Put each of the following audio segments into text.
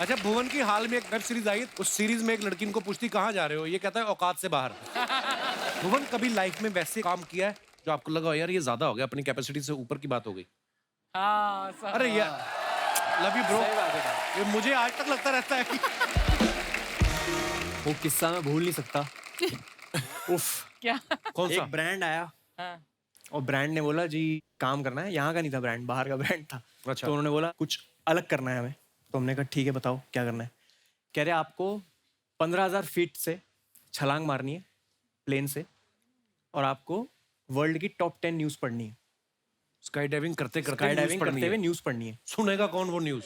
अच्छा, भुवन की हाल में एक वेब सीरीज आई, उस सीरीज में एक लड़की इनको पूछती कहाँ जा रहे हो, ये कहता है औकात से बाहर। भुवन कभी लाइफ में वैसे काम किया है जो आपको लगा यार ये ज्यादा हो गया, अपनी कैपेसिटी से ऊपर की बात हो गई? हाँ, अरे यार, लव यू ब्रो। सही बात है। ये मुझे आज तक लगता रहता है कि वो किस्सा मैं भूल नहीं सकता। उफ, क्या? कौन सा? एक ब्रांड आया हाँ, और ब्रांड ने बोला जी काम करना है। यहाँ का नहीं था ब्रांड, बाहर का ब्रांड था। अच्छा। तो उन्होंने बोला कुछ अलग करना है हमें। तो हमने कहा ठीक है बताओ क्या करना है। कह रहे आपको 15,000 फीट से छलांग मारनी है प्लेन से, और आपको वर्ल्ड की टॉप 10 न्यूज पढ़नी है। स्काई डाइविंग करते करते स्काई न्यूज़ डाइविंग पढ़नी करते हुए है। न्यूज पढ़नी है। सुनेगा कौन वो न्यूज?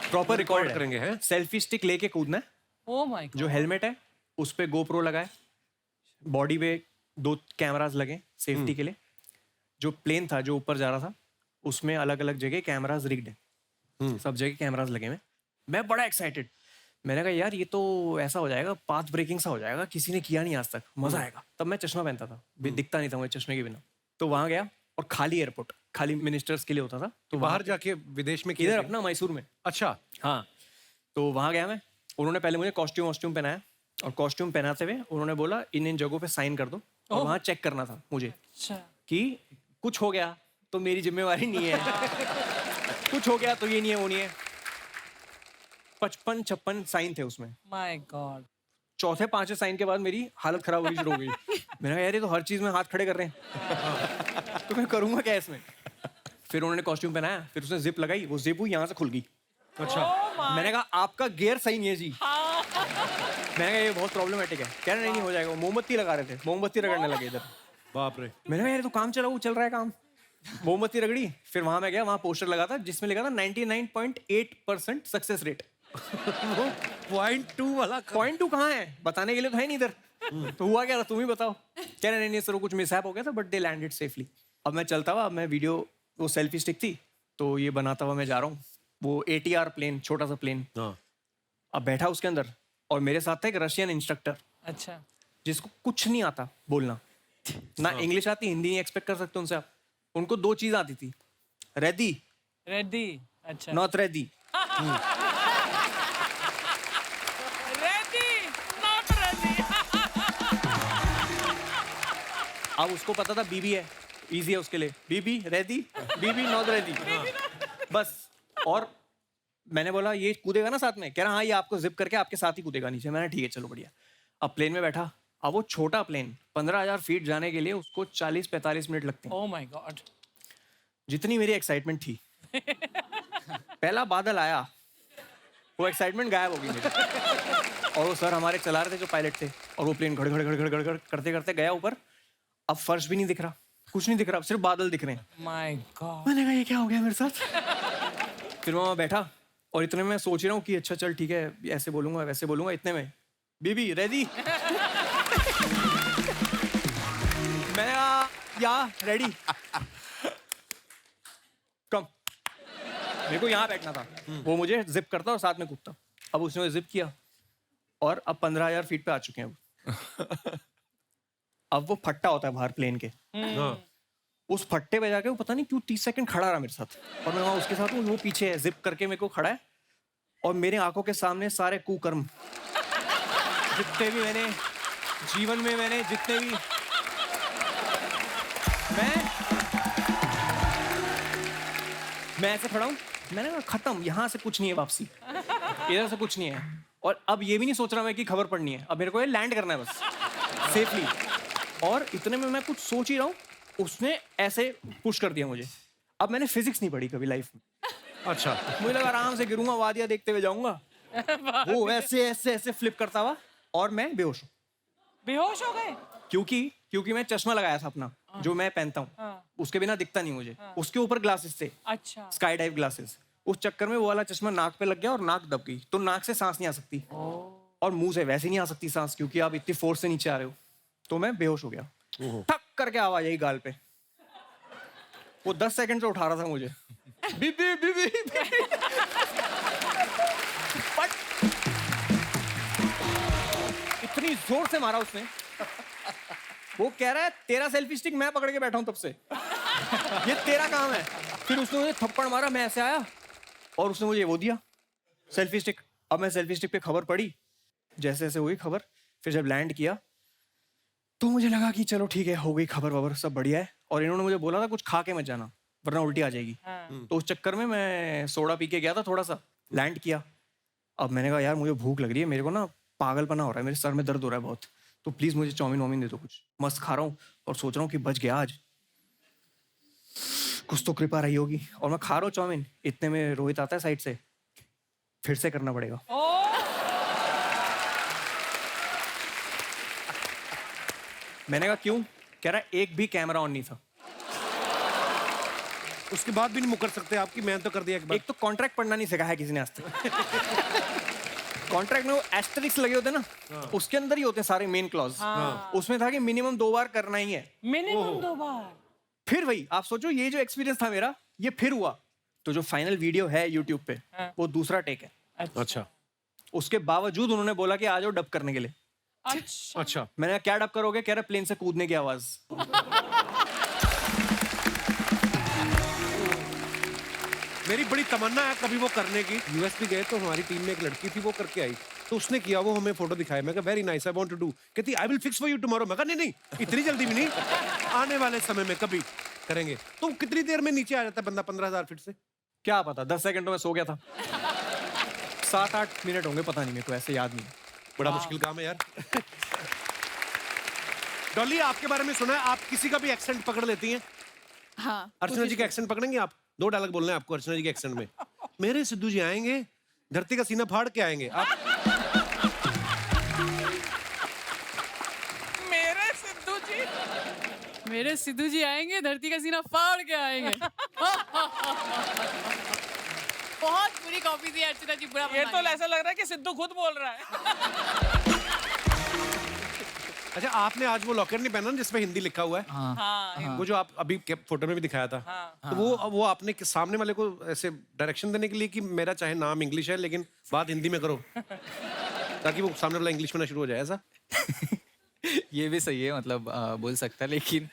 प्रॉपर रिकॉर्ड record करेंगे, हैं? सेल्फी स्टिक लेके कूदना है। Oh my God. जो हेलमेट है उस पे गोप्रो लगाए, बॉडी पे 2 कैमरास लगे सेफ्टी के लिए। जो प्लेन था जो ऊपर जा रहा था उसमें अलग अलग जगह कैमरास रिग्ड है, सब जगह कैमरास लगे हुए। मैं बड़ा एक्साइटेड, मैंने कहा यार ये तो ऐसा हो जाएगा, पाथ ब्रेकिंग सा हो जाएगा, किसी ने किया नहीं आज तक, मजा आएगा। तब मैं चश्मा पहनता था, दिखता नहीं था मुझे चश्मे के बिना। तो वहां गया और खाली एयरपोर्ट, खाली मिनिस्टर्स के लिए होता था। तो बाहर जाके विदेश में किया इधर क्या? अपना मैसूर में। अच्छा। हाँ, तो वहां गया मैं। उन्होंने पहले मुझे कॉस्ट्यूम वॉस्ट्यूम पहनाया, और कॉस्ट्यूम पहनाते हुए उन्होंने बोला इन इन जगहों पे साइन कर दो। और वहां चेक करना था मुझे अच्छा। कि कुछ हो गया तो मेरी जिम्मेवारी नहीं है, कुछ हो गया तो ये नहीं है वो नहीं है। 55-56 साइन थे उसमें। My God. चौथे 5वें साइन के बाद मेरी हालत खराब होनी शुरू हो गई। मैंने कहा यार ये तो हर चीज में हाथ खड़े कर रहे हैं, तो मैं करूंगा क्या इसमें। फिर उन्होंने कॉस्ट्यूम पहनाया, फिर उसने जिप लगाई, वो जिप हुई यहाँ से खुल गई। अच्छा। मैंने कहा आपका गियर सही नहीं है जी। मैंने कहा ये बहुत प्रॉब्लमेटिक है। कह रहे नहीं हो जाएगा। मोमबत्ती लगा रहे थे, मोमबत्ती रगड़ने लगे इधर। बाप रे। मैंने कहा यार ये तो काम चल रहा है काम। मोमबत्ती रगड़ी, फिर वहां मैं गया, वहां पोस्टर लगा था जिसमें लिखा था 99.8% सक्सेस रेट। वो 0.2 वाला 0.2 कहाँ है, बताने के लिए तो है नहीं इधर। तो हुआ क्या था तुम ही बताओ। कह रहे नहीं सर वो कुछ मिसहैप हो गया था, बट दे लैंडेड सेफली। अब मैं चलता हुआ, अब मैं वीडियो, वो सेल्फी स्टिक थी तो ये बनाता हुआ मैं जा रहा हूँ। वो ATR प्लेन, छोटा सा प्लेन, हाँ। अब बैठा उसके अंदर, और मेरे साथ था एक रशियन इंस्ट्रक्टर अच्छा। जिसको कुछ नहीं आता बोलना, ना इंग्लिश आती, हिंदी नहीं एक्सपेक्ट कर सकते उनसे आप। उनको 2 चीज आती थी, रेडी, रेडी। अच्छा। Not ready. Ready, not ready. अब उसको पता था बीबी है, इजी है उसके लिए, बीबी रेडी, बीबी नॉट रेडी, बस। और मैंने बोला ये कूदेगा ना साथ में? कह रहा हाँ ये आपको जिप करके आपके साथ ही कूदेगा नीचे। मैंने ठीक है चलो बढ़िया। अब प्लेन में बैठा, अब वो छोटा प्लेन 15,000 फीट जाने के लिए उसको 40-45 मिनट लगते हैं। Oh my God. जितनी मेरी एक्साइटमेंट थी, पहला बादल आया, वो एक्साइटमेंट गायब हो गई मेरी। और वो सर हमारे चला रहे थे जो पायलट थे, और वो प्लेन घड़ घड़ घड़ घड़ घड़ घड़ करते करते गया ऊपर। अब फर्श भी नहीं दिख रहा, कुछ नहीं दिख रहा, सिर्फ बादल दिख रहे हैं। My God. मैंने कहा ये क्या हो गया मेरे साथ। फिर मैं वहां बैठा और इतने में मैं सोच रहा हूँ कि अच्छा चल ठीक है, ऐसे बोलूंगा वैसे बोलूंगा। इतने में बीबी रेडी। मैंने कहा या रेडी कम। मेरे को यहाँ बैठना था, वो मुझे जिप करता और साथ में कूदता। अब उसने जिप किया और अब 15,000 फीट पे आ चुके हैं। अब वो फट्टा होता है बाहर प्लेन के, हाँ। उस फट्टे पे जाके वो पता नहीं क्यों 30 सेकंड खड़ा रहा मेरे साथ। और मैं वहां उसके साथ हूँ, वो पीछे है, जिप करके मेरे को खड़ा है। और मेरे आंखों के सामने सारे कुकर्म जितने भी मैंने जीवन में, मैंने जितने भी, मैं ऐसे खड़ा हूँ। मैंने कहा खत्म, यहाँ से कुछ नहीं है वापसी, इधर से कुछ नहीं है। और अब ये भी नहीं सोच रहा मैं कि खबर पड़नी है, अब मेरे को ये लैंड करना है बस सेफली। और इतने में मैं कुछ सोच ही रहा हूँ, उसने ऐसे पुश कर दिया मुझे। अब मैंने फिजिक्स नहीं पढ़ी कभी लाइफ में। अच्छा। मुझे लगा आराम से गिरूंगा, वादियां देखते हुए जाऊंगा। वो ऐसे ऐसे ऐसे फ्लिप करता हुआ, और मैं बेहोश हूँ। बेहोश हो गए? क्योंकि मैं चश्मा लगाया था अपना, जो मैं पहनता हूँ, हाँ। उसके बिना दिखता नहीं मुझे। उसके ऊपर ग्लासेस थे, अच्छा। Sky dive glasses. उस चक्कर में वो वाला चश्मा नाक पे लग गया और नाक दब गई, तो नाक से सांस नहीं आ सकती, और मुंह से वैसे नहीं आ सकती सांस, क्योंकि आप इतनी फोर्स से नीचे आ रहे हो। तो मैं बेहोश हो गया। ठक करके आवाज आई गाल पे। वो 10 सेकंड से उठा रहा था मुझे। बीबी बीबी बीबी। बट इतनी जोर से मारा उसने, वो कह रहा है तेरा सेल्फी स्टिक मैं पकड़ के बैठा हूं तब से, ये तेरा काम है। फिर उसने मुझे थप्पड़ मारा, मैं ऐसे आया और उसने मुझे वो दिया, सेल्फी स्टिक। अब मैं सेल्फी स्टिक पे खबर पड़ी, जैसे जैसे हुई खबर, फिर जब लैंड किया तो मुझे लगा कि चलो ठीक है, हो गई खबर वबर, सब बढ़िया है। और इन्होंने मुझे बोला था कुछ खा के मत जाना वरना उल्टी आ जाएगी। हाँ। तो उस चक्कर में मैं सोडा पी के गया था थोड़ा सा, लैंड किया। अब मैंने कहा यार मुझे भूख लग रही है, मेरे को ना पागलपना हो रहा है, मेरे सर में दर्द हो रहा है बहुत, तो प्लीज़ मुझे चाउमीन वाउमीन दे दो कुछ। मस्त खा रहा हूँ और सोच रहा हूँ कि बच गया आज, कुछ तो कृपा रही होगी। और मैं खा रहा हूँ चाउमीन, इतने में रोहित आता है साइड से, फिर से करना पड़ेगा। ओ मैंने कहा क्यों? कह रहा है एक भी कैमरा ऑन नहीं था। उसके बाद भी नहीं मुकर सकते आपकी, मैं तो कर दिया एक बार। एक तो कॉन्ट्रैक्ट पढ़ना नहीं सिखाया किसी ने आज तक। कॉन्ट्रैक्ट में वो एस्टेरिक्स लगे होते हैं ना, उसके अंदर ही होते हैं सारे मेन क्लॉज। उसमें था कि मिनिमम 2 बार करना ही है। मिनिमम 2 बार। फिर वही आप सोचो, ये जो एक्सपीरियंस था मेरा, ये फिर हुआ। तो जो फाइनल वीडियो है यूट्यूब पे, वो दूसरा टेक है। अच्छा उसके बावजूद उन्होंने बोला कि आ जाओ डब करने के लिए। अच्छा अच्छा। मैंने कहा क्या डब करोगे? कह रहा प्लेन से कूदने की आवाज। मेरी बड़ी तमन्ना है कभी वो करने की। यूएस भी गए तो हमारी टीम में एक लड़की थी, वो करके आई, तो उसने किया, वो हमें फोटो दिखाया। मैं कहा very nice, I want to do. कहती I will fix for you tomorrow. मैं कहा नहीं नहीं, इतनी जल्दी भी नहीं, आने वाले समय में कभी करेंगे। तो कितनी देर में नीचे आ जाता है बंदा 15,000 फीट से? क्या पता, 10 सेकंडों में सो गया था। 7-8 मिनट होंगे, पता नहीं, मेरे को ऐसे याद नहीं। बड़ा मुश्किल काम है यार। डॉली, आपके बारे में सुना है आप किसी का भी एक्सेंट पकड़ लेती हैं। हाँ, अर्चना जी का एक्सेंट पकड़ेंगे आप? 2 डायलॉग बोलने हैं आपको अर्चना जी के एक्सेंट में। मेरे सिद्धू जी आएंगे, धरती का सीना फाड़ के आएंगे। आप मेरे सिद्धू जी। मेरे सिद्धू जी आएंगे, धरती का सीना फाड़ के आएंगे। बहुत बुरी कॉपी थी अर्चना जी, बुरा ये मत तो मानिए। ऐसा लग रहा है कि सिद्धू खुद बोल रहा है। अच्छा, आपने आज वो लॉकेट नहीं पहना जिसमें हिंदी लिखा हुआ है? हाँ वो जो आप अभी फोटो में भी दिखाया था। तो वो आपने सामने वाले को ऐसे डायरेक्शन देने के लिए कि मेरा चाहे नाम इंग्लिश है लेकिन बात हिंदी में करो, ताकि वो सामने वाला इंग्लिश में ना शुरू हो जाए, ऐसा? ये भी सही है, मतलब बोल सकता है, लेकिन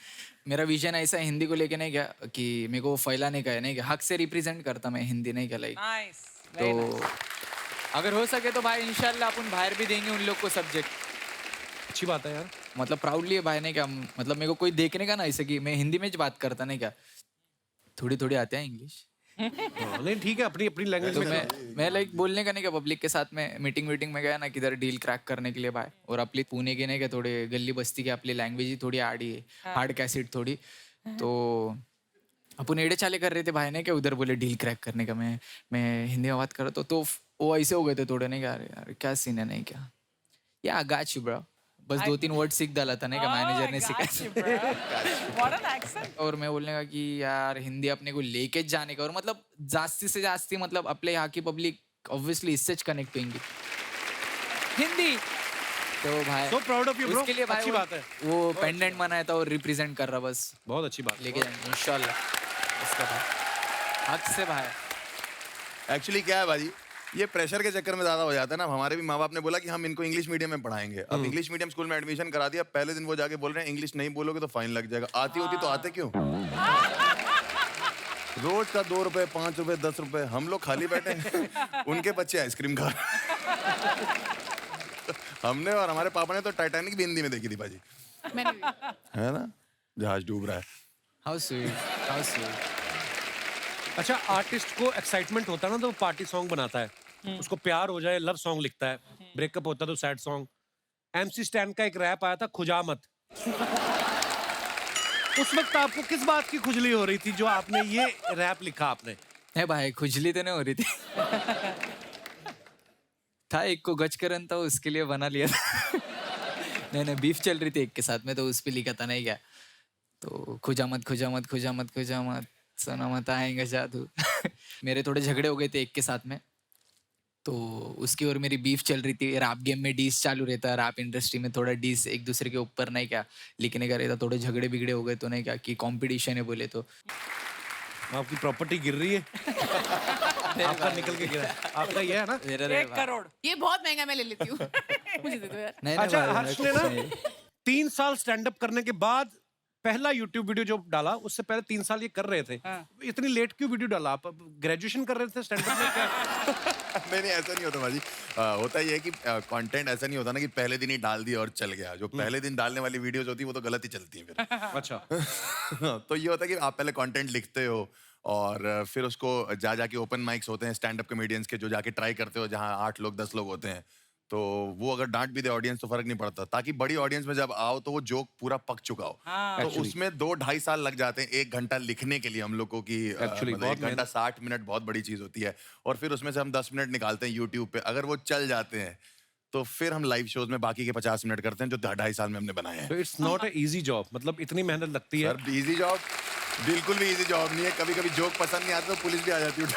मेरा विजन ऐसा है हिंदी को लेके नहीं क्या कि मेरे को फैलाने का है, नहीं क्या हक से रिप्रेजेंट करता मैं हिंदी, नहीं क्या लाइक। नाइस। तो अगर हो सके तो भाई इंशाल्लाह अपन बाहर भी देंगे उन लोग को सब्जेक्ट। अच्छी बात है यार। मतलब प्राउडली है भाई, नहीं क्या, मतलब मेरे को कोई देखने का ना ऐसे कि मैं हिंदी में बात करता, नहीं क्या, थोड़ी थोड़ी आते हैं इंग्लिश। हाँ, नहीं ठीक है, अपनी अपनी लैंग्वेज तो में। मैं लाइक बोलने का नहीं क्या, पब्लिक के साथ में मीटिंग में गया ना किधर डील क्रैक करने के लिए भाई, और आपली पुणे के नहीं क्या थोडे गल्ली बस्ती की आपली लँग्वेज ही थोडी आडी आहे, हार्ड कॅसेट थोडी, तो अपन एड़े चाले कर रहे थे भाई, नहीं क्या, उधर बोले डील क्रैक करने का, मैं हिंदी में बात कर रहा तो वो ऐसे हो गए थे थोड़े, नहीं क्या, अरे यार क्या सीन है, नहीं क्या, या गाच यू ब्रो, बस 2-3 वर्ड सीख डाला था, नहीं क्या, मैनेजर ने सिखाया। What an accent. और मैं बोलने का कि यार हिंदी अपने को लेके जाने का, और मतलब जास्ती से जास्ती मतलब अपने यहाँ की पब्लिक ऑब्वियसली इससे कनेक्ट होंगी हिंदी, तो भाई So proud of you, bro. उसके लिए भाई अच्छी बात है। वो पेंडेंट बनाया था और रिप्रेजेंट कर रहा, बस बहुत अच्छी बात। लेके जाएंगे इंशाल्लाह इसका भाई, हक से भाई। एक्चुअली क्या है भाजी, ये प्रेशर के चक्कर में ज्यादा हो जाता है ना। हमारे भी माँ बाप ने बोला कि हम इनको इंग्लिश मीडियम में पढ़ाएंगे, अब इंग्लिश मीडियम स्कूल में एडमिशन करा दिया, पहले दिन वो जाके बोल रहे हैं इंग्लिश नहीं बोलोगे तो फाइन लग जाएगा। आती होती तो आते क्यों? रोज का 2 रुपए 5 रुपए 10 रुपए, हम लोग खाली बैठे हैं, उनके बच्चे आइसक्रीम खा रहे हैं। हमने और हमारे पापा ने तो टाइटैनिक भी हिंदी में देखी थी भाजी, मैंने भी। है ना, जहाज डूब रहा है। How sweet, how sweet. अच्छा, आर्टिस्ट को एक्साइटमेंट होता है ना तो वो पार्टी सॉन्ग बनाता है, उसको प्यार हो जाए लव सॉन्ग लिखता है, ब्रेकअप होता है तो सैड सॉन्ग। एमसी स्टैन का एक रैप आया था, खुजामत। उस वक्त आपको किस बात की खुजली हो रही थी जो आपने ये रैप लिखा? आपने है भाई, खुजली तो नहीं हो रही थी, था एक को गच करन था, उसके लिए बना लिया था। नहीं बीफ चल रही थी एक के साथ में, तो उस पे लिखा था, नहीं क्या, तो खुजामत खुजामत खुजामत खुजामत सोना मत आएगा जादू। मेरे थोड़े झगड़े हो गए थे एक के साथ में, तो उसकी और मेरी बीफ चल रही थी। रैप गेम में डीस चालू रहता है, रैप इंडस्ट्री में थोड़ा डीस एक दूसरे के ऊपर, नहीं क्या, लिखने का रहता, थोड़े झगड़े बिगड़े हो गए, तो नहीं क्या कि कंपटीशन है बोले तो। आपकी प्रॉपर्टी गिर रही है। आपका निकल के गिरा है। आपका ये है ना? 1 करोड़। ये बहुत महंगा, मैं ले लेती हूँ। मुझे दे दो यार। नहीं अच्छा, भाई, हर्ष ने ना 3 साल स्टैंड अप करने के बाद पहला YouTube वीडियो जो डाला उससे पहले 3 साल ये कर रहे थे, इतनी लेट क्यों वीडियो डाला? आप ग्रेजुएशन कर रहे थे स्टैंड अप में क्या? नहीं ऐसा नहीं होता भाजी। होता ये है कि कंटेंट ऐसा नहीं होता ना कि पहले दिन ही डाल दिया और चल गया। जो पहले दिन डालने वाली वीडियोस होती है वो तो गलत ही चलती है फिर। अच्छा। तो ये होता है कि आप पहले कंटेंट लिखते हो और फिर उसको जाके ओपन माइक्स होते हैं स्टैंड अप कॉमेडियंस के, जो जाके ट्राई करते हो जहाँ 8 लोग 10 लोग होते हैं, तो वो अगर डांट भी दे ऑडियंस तो फर्क नहीं पड़ता, ताकि बड़ी ऑडियंस में जब आओ तो वो जोक पूरा पक चुका हो। तो उसमें 2-2.5 साल लग जाते हैं 1 घंटा लिखने के लिए हम लोग को कि Actually, मतलब बहुत 1 घंटा 60 मिनट बहुत बड़ी चीज होती है। और फिर उसमें से हम 10 मिनट निकालते हैं यूट्यूब पे, अगर वो चल जाते हैं तो फिर हम लाइव शोज में बाकी के 50 मिनट करते हैं जो 2.5 साल में हमने बनाए हैं। तो it's not a easy job, मतलब इतनी मेहनत लगती है। सर इजी जॉब बिल्कुल भी इजी जॉब नहीं है। कभी कभी जोक पसंद नहीं आता तो पुलिस भी आ जाती है।